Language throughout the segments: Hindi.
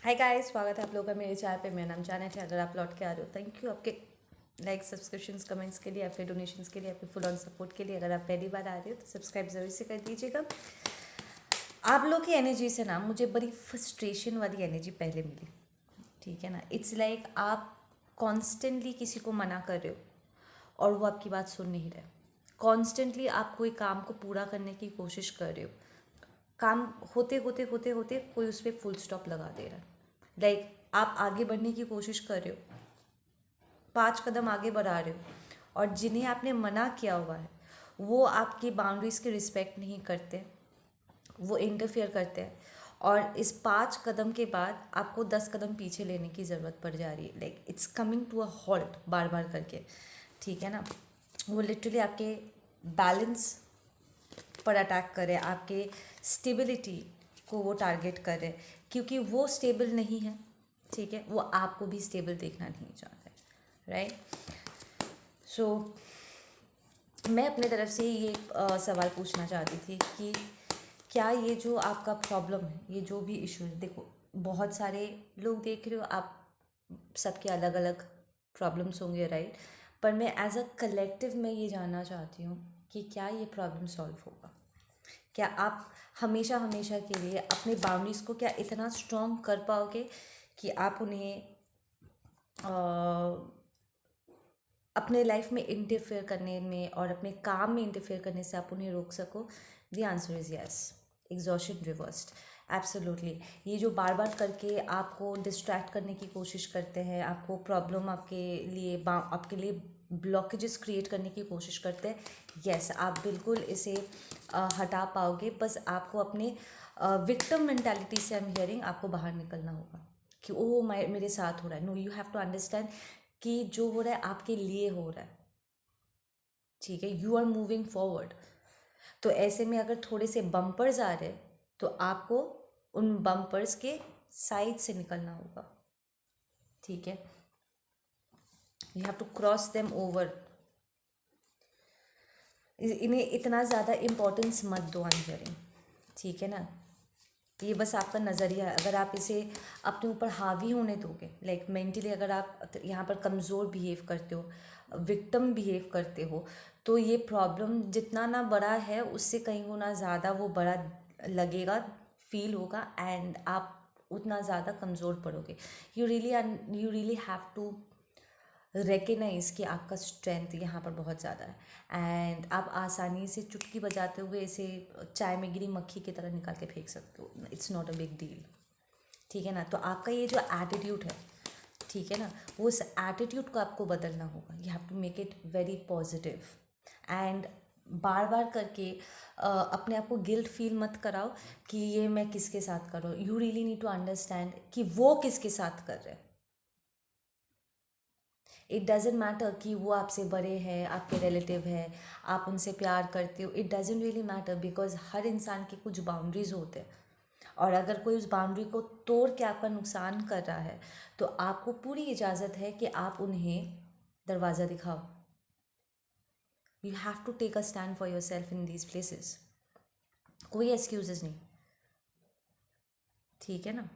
हाय गाइस, स्वागत है आप लोगों का मेरे चैनल पे। मेरा नाम जानेट है। अगर आप लौट के आ रहे हो, थैंक यू आपके लाइक, सब्सक्रिप्शंस, कमेंट्स के लिए, आपके डोनेशंस के लिए, आपके फुल ऑन सपोर्ट के लिए। अगर आप पहली बार आ रहे हो तो सब्सक्राइब ज़रूर से कर दीजिएगा। आप लोग की एनर्जी से ना मुझे बड़ी फ्रस्ट्रेशन वाली एनर्जी पहले मिली, ठीक है ना। इट्स लाइक आप कॉन्स्टेंटली किसी को मना कर रहे हो और वो आपकी बात सुन नहीं रहे। कॉन्स्टेंटली आप कोई काम को पूरा करने की कोशिश कर रहे हो, काम होते होते होते होते कोई उस पर फुल स्टॉप लगा दे रहा है। लाइक आप आगे बढ़ने की कोशिश कर रहे हो, 5 कदम आगे बढ़ा रहे हो, और जिन्हें आपने मना किया हुआ है वो आपकी बाउंड्रीज़ की रिस्पेक्ट नहीं करते, वो इंटरफेयर करते हैं। और इस 5 कदम के बाद आपको 10 कदम पीछे लेने की ज़रूरत पड़ जा रही है। Like it's coming to a halt बार बार करके, ठीक है ना। वो लिटरली आपके बैलेंस पर अटैक करे, आपके स्टेबिलिटी को वो टारगेट करे, क्योंकि वो स्टेबल नहीं है, ठीक है। वो आपको भी स्टेबल देखना नहीं चाहते, राइट। सो मैं अपने तरफ से ये सवाल पूछना चाहती थी कि क्या ये जो आपका प्रॉब्लम है, ये जो भी इशू है, देखो बहुत सारे लोग देख रहे हो आप, सबके अलग अलग प्रॉब्लम्स होंगे, राइट। पर मैं एज अ कलेक्टिव मैं ये जानना चाहती हूँ कि क्या ये प्रॉब्लम सॉल्व होगा। क्या आप हमेशा हमेशा के लिए अपने बाउंड्रीज़ को क्या इतना स्ट्रॉन्ग कर पाओगे कि आप उन्हें अपने लाइफ में इंटरफेयर करने में और अपने काम में इंटरफेयर करने से आप उन्हें रोक सको। The answer is yes. Exhaustion reversed, absolutely. ये जो बार बार करके आपको डिस्ट्रैक्ट करने की कोशिश करते हैं, आपको प्रॉब्लम आपके लिए ब्लॉकेजेस क्रिएट करने की कोशिश करते हैं, यस आप बिल्कुल इसे हटा पाओगे। बस आपको अपने विक्टिम मेंटालिटी से आई एम हियरिंग आपको बाहर निकलना होगा कि ओ मेरे साथ हो रहा है। No, you have to understand कि जो हो रहा है आपके लिए हो रहा है, ठीक है। You are moving forward. तो ऐसे में अगर थोड़े से बम्पर्स आ रहे तो आपको उन बम्पर्स के साइड से निकलना होगा, ठीक है। You have to cross them over. इन्हें इतना ज़्यादा इम्पोर्टेंस मत दो अंजरिंग, ठीक है ना। ये बस आपका नज़रिया है। अगर आप इसे अपने ऊपर हावी होने दोगे, लाइक मेंटली अगर आप यहाँ पर कमज़ोर बिहेव करते हो, विक्टिम बिहेव करते हो, तो ये प्रॉब्लम जितना ना बड़ा है उससे कहीं गुना ज़्यादा वो बड़ा लगेगा, फील होगा, एंड आप उतना ज़्यादा कमज़ोर पड़ोगे। You really have to recognise कि आपका स्ट्रेंथ यहाँ पर बहुत ज़्यादा है, एंड आप आसानी से चुटकी बजाते हुए इसे चाय में गिरी मक्खी की तरह निकाल के फेंक सकते हो। It's not a big deal, ठीक है ना। तो आपका ये जो एटीट्यूड है, ठीक है ना, वो उस एटीट्यूड को आपको बदलना होगा। You have to make it very positive, and बार बार करके अपने आप को गिल्ट फील मत कराओ कि ये मैं किसके साथ कर रहा हूँ। You really need to understand कि वो किसके साथ कर रहे हैं। इट डजेंट मैटर कि वो आपसे बड़े हैं, आपके रिलेटिव हैं, आप उनसे प्यार करते हो। It doesn't really matter, because हर इंसान के कुछ बाउंड्रीज होते हैं, और अगर कोई उस बाउंड्री को तोड़ के आपका नुकसान कर रहा है तो आपको पूरी इजाज़त है कि आप उन्हें दरवाज़ा दिखाओ। You have to take a stand for yourself in these places. कोई एक्सक्यूजेस नहीं, ठीक है ना।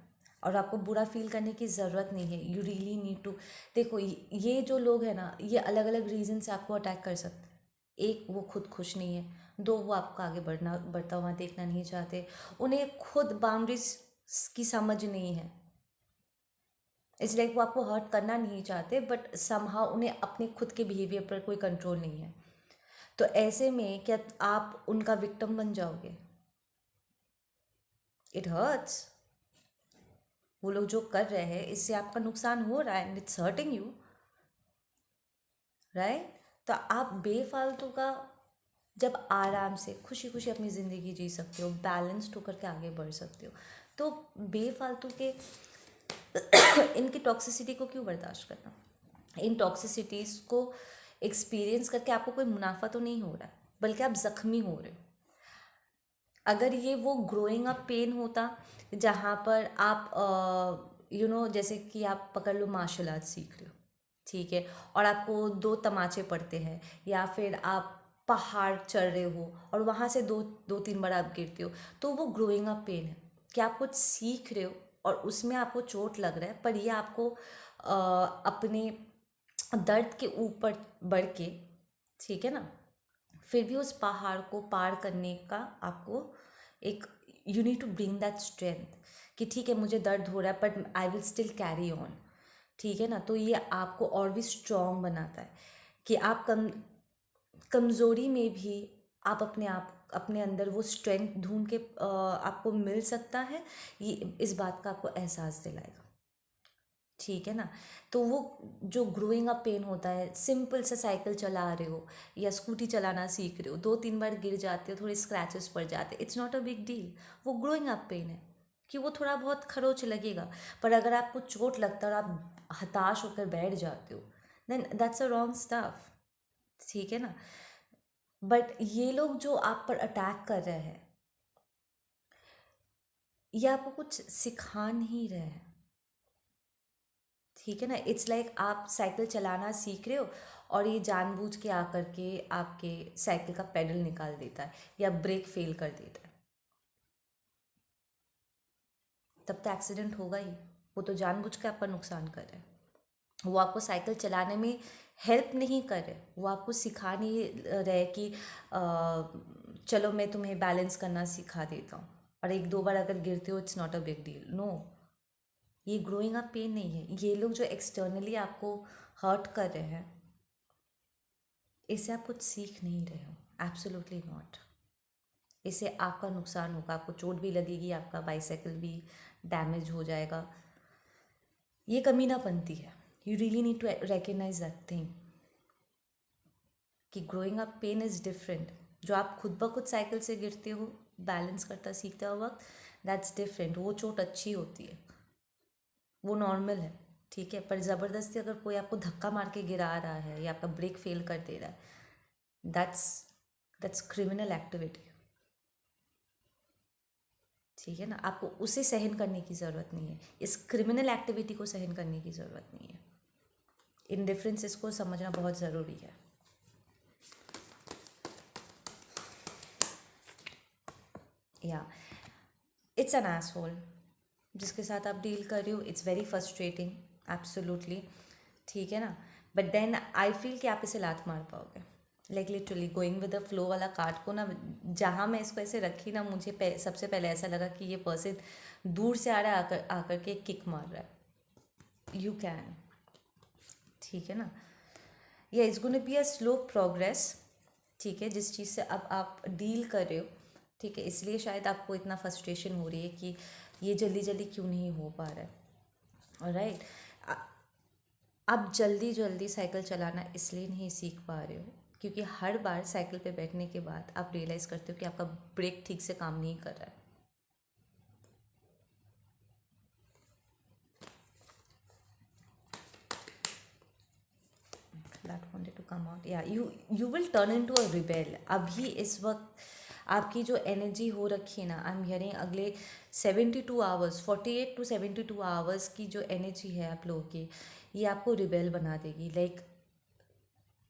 और आपको बुरा फील करने की ज़रूरत नहीं है। यू रियली नीड टू, देखो ये जो लोग हैं ना, ये अलग अलग रीज़न से आपको अटैक कर सकते हैं। एक, वो खुद खुश नहीं है। दो, वो आपको आगे बढ़ता हुआ देखना नहीं चाहते। उन्हें खुद बाउंड्रीज की समझ नहीं है। इट्स लाइक वो आपको हर्ट करना नहीं चाहते, बट समहाउ उन्हें अपने खुद के बिहेवियर पर कोई कंट्रोल नहीं है। तो ऐसे में क्या आप उनका विक्टिम बन जाओगे? It hurts. वो लोग जो कर रहे हैं इससे आपका नुकसान हो रहा है, and it's hurting you, right. तो आप बेफालतू का, जब आराम से खुशी खुशी अपनी ज़िंदगी जी सकते हो, बैलेंस्ड होकर के आगे बढ़ सकते हो, तो बेफालतू के इनकी टॉक्सिसिटी को क्यों बर्दाश्त करना। इन टॉक्सिसिटीज़ को एक्सपीरियंस करके आपको कोई मुनाफा तो नहीं हो रहा है, बल्कि आप ज़ख्मी हो रहे हो। अगर ये वो ग्रोइंग अप पेन होता जहाँ पर आप जैसे कि आप पकड़ लो मार्शल आर्ट सीख रहे हो, ठीक है, और आपको दो तमाचे पड़ते हैं, या फिर आप पहाड़ चढ़ रहे हो और वहाँ से दो दो तीन बार आप गिरते हो, तो वो ग्रोइंग अप पेन है कि आप कुछ सीख रहे हो, और उसमें आपको चोट लग रहा है, पर ये आपको अपने दर्द के ऊपर बढ़ के, ठीक है ना, फिर भी उस पहाड़ को पार करने का आपको एक, you need to bring that strength कि ठीक है मुझे दर्द हो रहा है but I will still carry on, ठीक है ना। तो ये आपको और भी स्ट्रॉन्ग बनाता है कि आप कमज़ोरी में भी आप अपने अंदर वो स्ट्रेंथ ढूंढ के आपको मिल सकता है, ये इस बात का आपको एहसास दिलाएगा, ठीक है ना। तो वो जो ग्रोइंग अप पेन होता है, सिंपल सा साइकिल चला रहे हो या स्कूटी चलाना सीख रहे हो, 2-3 बार गिर जाते हो, थोड़े स्क्रैचेस पड़ जाते, it's not a big deal. वो ग्रोइंग अप पेन है कि वो थोड़ा बहुत खरोच लगेगा, पर अगर आपको चोट लगता है और आप हताश होकर बैठ जाते हो, then that's a wrong stuff, ठीक है ना। बट ये लोग जो आप पर अटैक कर रहे हैं, ये आपको कुछ सिखा नहीं रहे हैं, ठीक है ना। इट्स लाइक आप साइकिल चलाना सीख रहे हो और ये जानबूझ के आकर के आपके साइकिल का पेडल निकाल देता है या ब्रेक फेल कर देता है, तब तो एक्सीडेंट होगा ही। वो तो जानबूझ के आपका नुकसान कर रहा है, वो आपको साइकिल चलाने में हेल्प नहीं कर रहे, वो आपको सिखा नहीं रहे कि चलो मैं तुम्हें बैलेंस करना सिखा देता हूँ, और 1-2 बार अगर गिरते हो it's not a big deal, no. ये ग्रोइंग अप पेन नहीं है। ये लोग जो एक्सटर्नली आपको हर्ट कर रहे हैं, इससे आप कुछ सीख नहीं रहे हो, एब्सोल्युटली नॉट। इससे आपका नुकसान होगा, आपको चोट भी लगेगी, आपका बाइसाइकिल भी डैमेज हो जाएगा। ये कमीनापंती है। You really need to recognise that thing कि growing up pain is different. जो आप खुद ब खुद साइकिल से गिरते हो बैलेंस करता सीखते हो वक्त, दैट्स डिफरेंट। वो चोट अच्छी होती है, वो नॉर्मल है, ठीक है। पर ज़बरदस्ती अगर कोई आपको धक्का मार के गिरा रहा है या आपका ब्रेक फेल कर दे रहा है, दैट्स दैट्स क्रिमिनल एक्टिविटी, ठीक है ना। आपको उसे सहन करने की ज़रूरत नहीं है, इस क्रिमिनल एक्टिविटी को सहन करने की ज़रूरत नहीं है। इन डिफरेंसेस को समझना बहुत ज़रूरी है। या इट्स एन एसहोल जिसके साथ आप डील कर रहे हो, इट्स वेरी फ्रस्ट्रेटिंग, एब्सोल्युटली, ठीक है ना। बट देन आई फील कि आप इसे लात मार पाओगे, like literally going with the flow वाला कार्ड को ना, जहाँ मैं इसको ऐसे रखी ना, मुझे सबसे पहले ऐसा लगा कि ये पर्सन दूर से आ रहा है, आकर आकर के किक मार रहा है। यू कैन, ठीक है ना। या it's gonna be a slow progress, ठीक है, जिस चीज़ से अब आप डील कर रहे हो, ठीक है, इसलिए शायद आपको इतना फ्रस्ट्रेशन हो रही है कि ये जल्दी जल्दी क्यों नहीं हो पा रहा है, राइट। आप जल्दी जल्दी साइकिल चलाना इसलिए नहीं सीख पा रहे हो क्योंकि हर बार साइकिल पे बैठने के बाद आप रियलाइज़ करते हो कि आपका ब्रेक ठीक से काम नहीं कर रहा है। That wanted to come out. Yeah, you will turn into a rebel. अभी इस वक्त आपकी जो एनर्जी हो रखी है ना, आई एम हियरिंग अगले 72 आवर्स, 48 to 72 आवर्स की जो एनर्जी है आप लोगों की, ये आपको रिबेल बना देगी। Like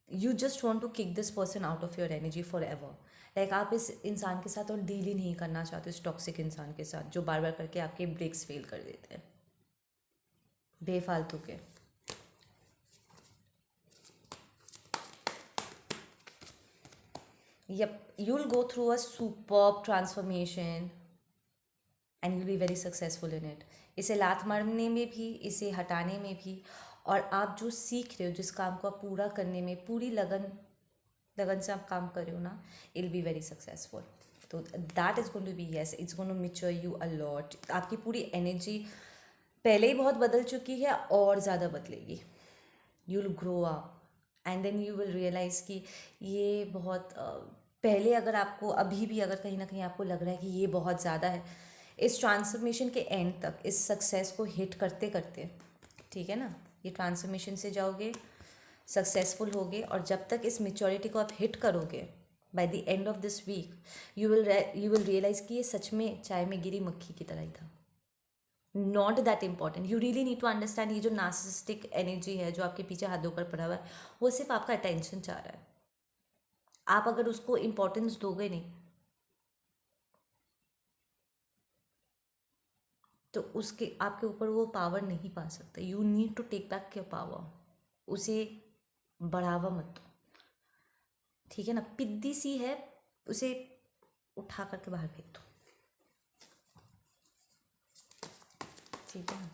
you just want to kick this person out of your energy forever. Like आप इस इंसान के साथ और डील ही नहीं करना चाहते, इस टॉक्सिक इंसान के साथ जो बार बार करके आपके ब्रेक्स फेल कर देते हैं, बेफालतू के। Yep, you'll go through a superb transformation and you'll be very successful in it. इसे लात मारने में भी, इसे हटाने में भी, और आप जो सीख रहे हो, जिस काम को आप पूरा करने में पूरी लगन से आप काम कर रहे हो ना, इल बी वेरी सक्सेसफुल। तो that is going to be, yes, it's going to mature you a lot. आपकी पूरी एनर्जी पहले ही बहुत बदल चुकी है और ज़्यादा बदलेगी। You will grow up and then you will realise कि ये बहुत पहले अगर आपको अभी भी अगर कहीं ना कहीं आपको लग रहा है कि ये बहुत ज़्यादा है, इस ट्रांसफॉर्मेशन के एंड तक, इस सक्सेस को हिट करते करते, ठीक है ना, ये ट्रांसफॉर्मेशन से जाओगे, सक्सेसफुल होगे, और जब तक इस मेच्योरिटी को आप हिट करोगे, by the end of this week you will realise कि ये सच में चाय में गिरी मक्खी की तरह ही था। Not that important, you really need to understand ये जो नार्सिसिस्टिक एनर्जी है जो आपके पीछे हाथ धोकर पड़ा हुआ है, वो सिर्फ आपका अटेंशन चाह रहा है। आप अगर उसको इम्पोर्टेंस दोगे नहीं, तो उसके आपके ऊपर वो पावर नहीं पा सकता। You need to take back your power, उसे बढ़ावा मत दो, ठीक है ना। पिद्दी सी है, उसे उठा करके बाहर फेंक दो, ठीक है ना।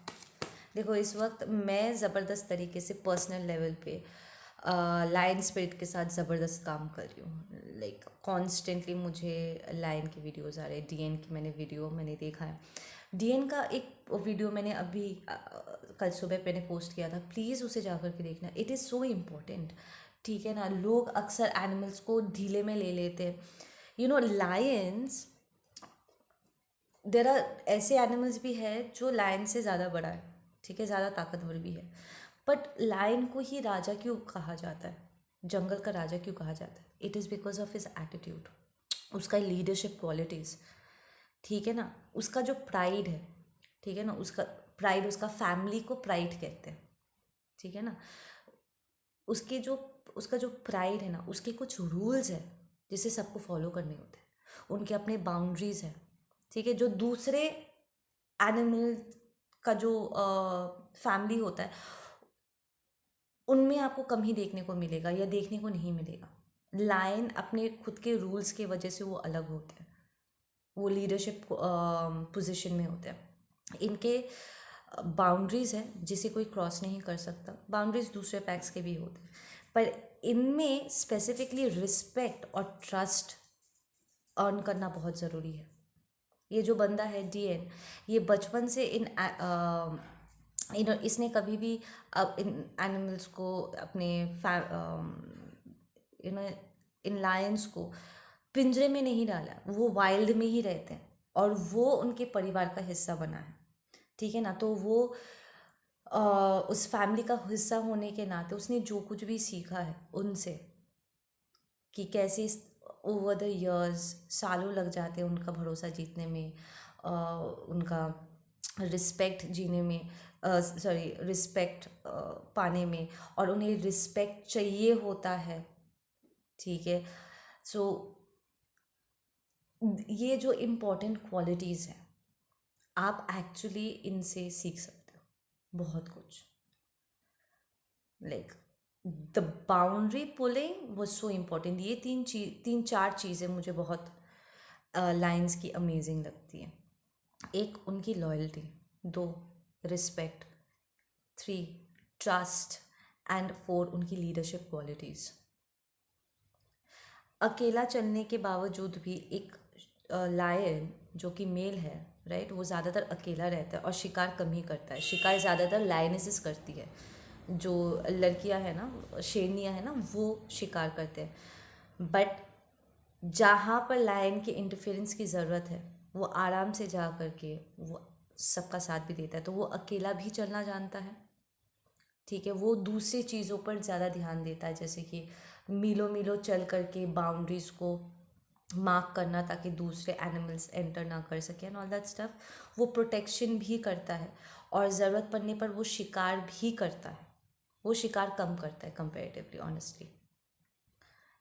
देखो इस वक्त मैं ज़बरदस्त तरीके से पर्सनल लेवल पे लायन स्पिरिट के साथ ज़बरदस्त काम कर रही हूँ। लाइक कॉन्स्टेंटली मुझे लायन की वीडियोस आ रहे हैं। डीएन की मैंने देखा है। डीएन का एक वीडियो मैंने अभी कल सुबह मैंने पोस्ट किया था, प्लीज़ उसे जा कर के देखना, इट इज़ सो इम्पोर्टेंट, ठीक है ना। लोग अक्सर एनिमल्स को ढीले में ले लेते हैं। You know lions, there are ऐसे एनिमल्स भी है जो लायन से ज़्यादा बड़ा है, ठीक है, ज़्यादा ताकतवर भी है। बट लायन को ही राजा क्यों कहा जाता है, जंगल का राजा क्यों कहा जाता है? It is because of his attitude, उसका लीडरशिप क्वालिटीज़, ठीक है ना। उसका जो प्राइड है, ठीक है ना, उसका प्राइड, उसका फैमिली को प्राइड कहते हैं, ठीक है ना। उसके जो उसका जो प्राइड है ना, उसके कुछ रूल्स है जिसे सबको फॉलो करने होते हैं, उनके अपने बाउंड्रीज हैं, ठीक है। जो दूसरे एनिमल का जो फैमिली होता है उनमें आपको कम ही देखने को मिलेगा या देखने को नहीं मिलेगा। लायन अपने खुद के रूल्स की वजह से वो अलग होते हैं, वो लीडरशिप पोजीशन में होते हैं। इनके बाउंड्रीज है जिसे कोई क्रॉस नहीं कर सकता। बाउंड्रीज दूसरे पैक्स के भी होते हैं, पर इनमें स्पेसिफिकली रिस्पेक्ट और ट्रस्ट अर्न करना बहुत ज़रूरी है। ये जो बंदा है डीएन, ये बचपन से इसने कभी भी इन एनिमल्स को अपने इन लायंस को पिंजरे में नहीं डाला, वो वाइल्ड में ही रहते हैं और वो उनके परिवार का हिस्सा बना है, ठीक है ना। तो वो उस फैमिली का हिस्सा होने के नाते उसने जो कुछ भी सीखा है उनसे, कि कैसे ओवर द इयर्स सालों लग जाते हैं उनका भरोसा जीतने में, उनका रिस्पेक्ट जीने में, सॉरी रिस्पेक्ट पाने में, और उन्हें रिस्पेक्ट चाहिए होता है, ठीक है। सो ये जो इम्पोर्टेंट क्वालिटीज़ हैं, आप एक्चुअली इनसे सीख सकते हो बहुत कुछ। Like the boundary pulling was so important. ये तीन चार चीज़ें मुझे बहुत लाइन्स की अमेजिंग लगती हैं। एक, उनकी लॉयल्टी, दो, respect, three, trust, and four, उनकी लीडरशिप क्वालिटीज़। अकेला चलने के बावजूद भी एक लायन जो कि मेल है, राइट, वो ज़्यादातर अकेला रहता है और शिकार कम ही करता है। शिकार ज़्यादातर लायनेसिस करती है, जो लड़कियां हैं ना, शेरनियां हैं ना, वो शिकार करते हैं। बट जहाँ पर लायन के इंटरफेरेंस की ज़रूरत है वो आराम से जा कर के वो सबका साथ भी देता है। तो वो अकेला भी चलना जानता है, ठीक है। वो दूसरी चीज़ों पर ज़्यादा ध्यान देता है, जैसे कि मीलों मीलों चल करके बाउंड्रीज़ को मार्क करना ताकि दूसरे एनिमल्स एंटर ना कर सकें एंड ऑल दैट स्टफ। वो प्रोटेक्शन भी करता है और ज़रूरत पड़ने पर वो शिकार भी करता है। वो शिकार कम करता है कंपेरेटिवली, ऑनेस्टली।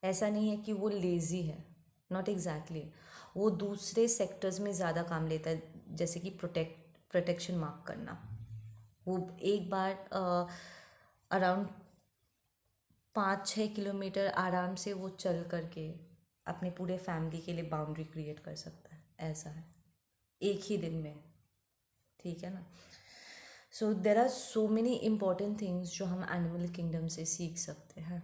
ऐसा नहीं है कि वो लेज़ी है, नॉट एग्जैक्टली। वो दूसरे सेक्टर्स में ज़्यादा काम लेता है, जैसे कि प्रोटेक्शन मार्क करना। वो एक बार अराउंड 5-6 किलोमीटर आराम से वो चल करके अपने पूरे फैमिली के लिए बाउंड्री क्रिएट कर सकता है, ऐसा है, एक ही दिन में, ठीक है ना। So there are so many important things जो हम एनिमल किंगडम से सीख सकते हैं।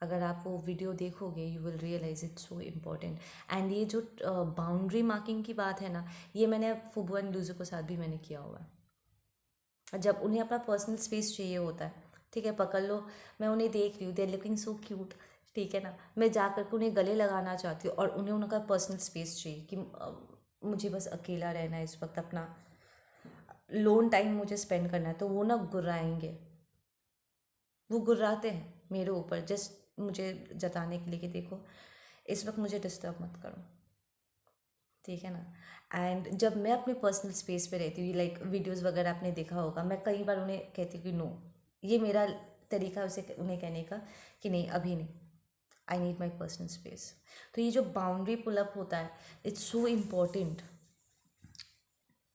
अगर आप वो वीडियो देखोगे you will realise it's so important. And ये जो बाउंड्री मार्किंग की बात है ना, ये मैंने फुबू एंड लूजो के साथ भी मैंने किया हुआ है। जब उन्हें अपना पर्सनल स्पेस चाहिए होता है, ठीक है, पकड़ लो, मैं उन्हें देख रही हूँ, they are looking so cute, ठीक है ना, मैं जा करके उन्हें गले लगाना चाहती हूँ और उन्हें उनका पर्सनल स्पेस चाहिए कि मुझे बस अकेला रहना है इस वक्त, अपना लोन टाइम मुझे स्पेंड करना है। तो वो ना गुर्राएंगे, वो गुर्राते हैं मेरे ऊपर, जस्ट मुझे जताने के लिए कि देखो इस वक्त मुझे डिस्टर्ब मत करो, ठीक है ना। एंड जब मैं अपने पर्सनल स्पेस पे रहती हूँ, लाइक वीडियोस वगैरह आपने देखा होगा, मैं कई बार उन्हें कहती हूँ कि नो, ये मेरा तरीका है उसे उन्हें कहने का कि नहीं अभी नहीं, I need my personal space. तो ये जो बाउंड्री पुल अप होता है, it's so important.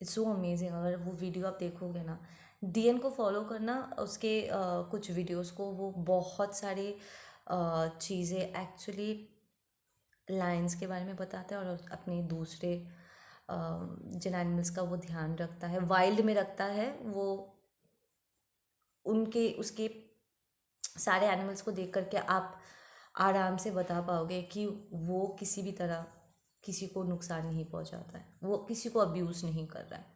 It's so amazing. अगर वो वीडियो आप देखोगे ना, डीएन को फॉलो करना, उसके कुछ वीडियोस को, वो बहुत सारी चीज़ें एक्चुअली लायंस के बारे में बताता है, और अपने दूसरे जिन एनिमल्स का वो ध्यान रखता है, वाइल्ड में रखता है, वो उनके उसके सारे एनिमल्स को देख करके आप आराम से बता पाओगे कि वो किसी भी तरह किसी को नुकसान नहीं पहुंचाता है, वो किसी को अब्यूज़ नहीं कर रहा है,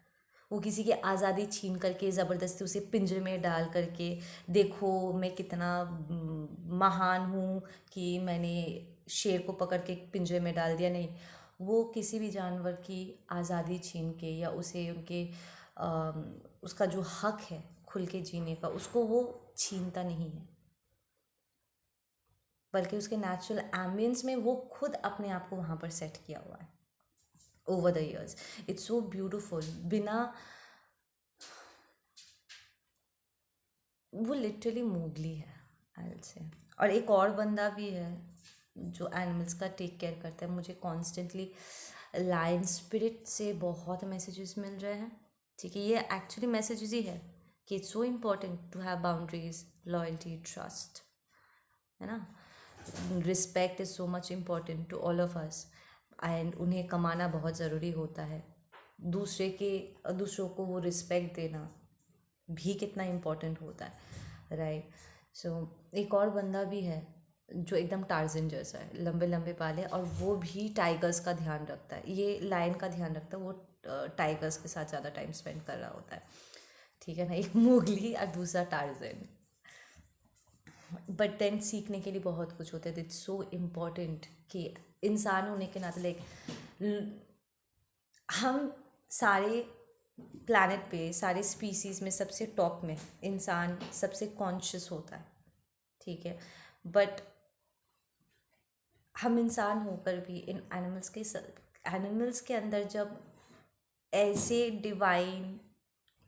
वो किसी की आज़ादी छीन करके ज़बरदस्ती उसे पिंजरे में डाल करके देखो मैं कितना महान हूँ कि मैंने शेर को पकड़ के पिंजरे में डाल दिया। नहीं, वो किसी भी जानवर की आज़ादी छीन के या उसे उनके उसका जो हक है खुल के जीने का, उसको वो छीनता नहीं है, बल्कि उसके नेचुरल एम्बियंस में वो खुद अपने आप को वहाँ पर सेट किया हुआ है over the years. It's so beautiful. बिना, वो लिटरली मोगली है आई विल से। और एक और बंदा भी है जो एनिमल्स का टेक केयर करता है। मुझे कॉन्स्टेंटली लायन स्पिरिट से बहुत मैसेजेस मिल रहे हैं, ठीक है। ये एक्चुअली मैसेजेस ही है कि it's so important to have boundaries, loyalty, trust, है ना। Respect is so much important to all of us, and उन्हें कमाना बहुत ज़रूरी होता है। दूसरों को वो रिस्पेक्ट देना भी कितना इम्पोर्टेंट होता है, राइट। सो एक और बंदा भी है जो एकदम टार्जन जैसा है, लंबे लंबे बाल है, और वो भी टाइगर्स का ध्यान रखता है। ये लायन का ध्यान रखता है, वो टाइगर्स के साथ ज़्यादा टाइम स्पेंड कर रहा होता है, ठीक है ना। एक मोगली और दूसरा टार्जन। बट देन सीखने के लिए बहुत कुछ होता है। इट्स सो इम्पॉर्टेंट कि इंसान होने के नाते लाइक हम सारे प्लैनेट पे, सारे स्पीसीज़ में सबसे टॉप में इंसान सबसे कॉन्शियस होता है, ठीक है। बट हम इंसान होकर भी इन एनिमल्स के अंदर जब ऐसे डिवाइन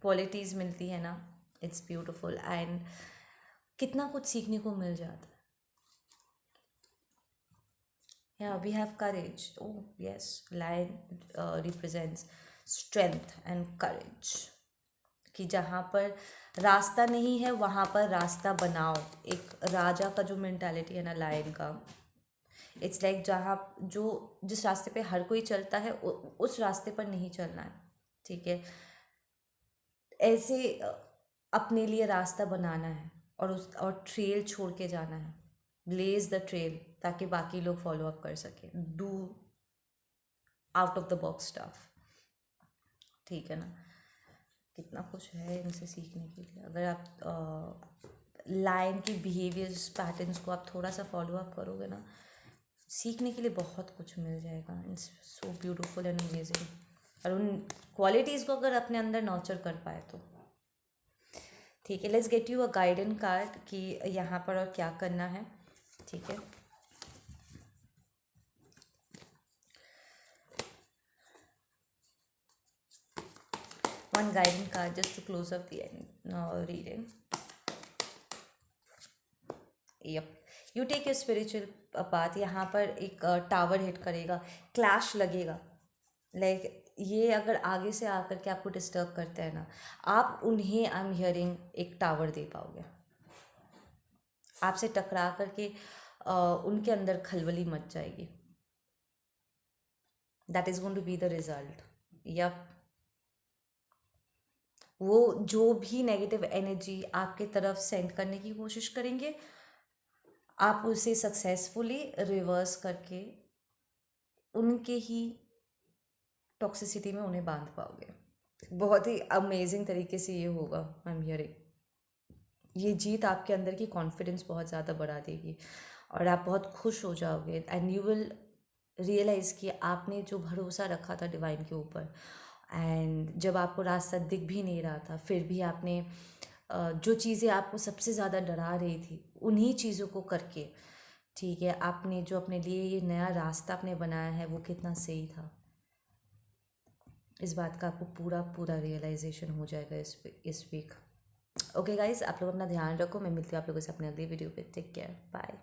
क्वालिटीज़ मिलती है ना, इट्स ब्यूटिफुल, एंड कितना कुछ सीखने को मिल जाता है। Yeah, we have courage. Oh, yes. Lion represents strength and courage. कि जहाँ पर रास्ता नहीं है वहाँ पर रास्ता बनाओ। एक राजा का जो मेंटालिटी है ना लायन का, इट्स लाइक जहाँ जो जिस रास्ते पे हर कोई चलता है उस रास्ते पर नहीं चलना है, ठीक है। ऐसे अपने लिए रास्ता बनाना है, और ट्रेल छोड़ के जाना है, ब्लेज द ट्रेल, ताकि बाकी लोग फॉलो अप कर सकें, do out of the box stuff, ठीक है ना। कितना कुछ है इनसे सीखने के लिए। अगर आप लायन की बिहेवियर्स पैटर्न्स को आप थोड़ा सा फॉलो अप करोगे ना, सीखने के लिए बहुत कुछ मिल जाएगा। It's so beautiful and amazing. और उन क्वालिटीज़ को अगर अपने अंदर नर्चर कर पाए तो ठीक है। Let's get you a guidance card कि यहाँ पर और क्या करना है, ठीक है। One guiding card just to close up the reading. Yep. You take your spiritual path. यहाँ पर एक टावर हिट करेगा, क्लैश लगेगा। लाइक ये अगर आगे से आकर के आपको डिस्टर्ब करते हैं ना, आप उन्हें आई एम हियरिंग एक टावर दे पाओगे। आपसे टकरा करके उनके अंदर खलबली मच जाएगी। That is going to be the result. Yup. वो जो भी नेगेटिव एनर्जी आपके तरफ सेंड करने की कोशिश करेंगे, आप उसे सक्सेसफुली रिवर्स करके उनके ही टॉक्सिसिटी में उन्हें बांध पाओगे। बहुत ही अमेजिंग तरीके से ये होगा। आई एम हियरिंग ये जीत आपके अंदर की कॉन्फिडेंस बहुत ज़्यादा बढ़ा देगी, और आप बहुत खुश हो जाओगे, एंड यू विल रियलाइज़ कि आपने जो भरोसा रखा था डिवाइन के ऊपर, एंड जब आपको रास्ता दिख भी नहीं रहा था, फिर भी आपने जो चीज़ें आपको सबसे ज़्यादा डरा रही थी उन्हीं चीज़ों को करके, ठीक है, आपने जो अपने लिए ये नया रास्ता आपने बनाया है वो कितना सही था। इस बात का आपको पूरा पूरा रियलाइजेशन हो जाएगा इस वीक। ओके गाइज, आप लोग अपना ध्यान रखो। मैं मिलती हूँ आप लोगों से अपने अगली वीडियो पे। Take care, bye.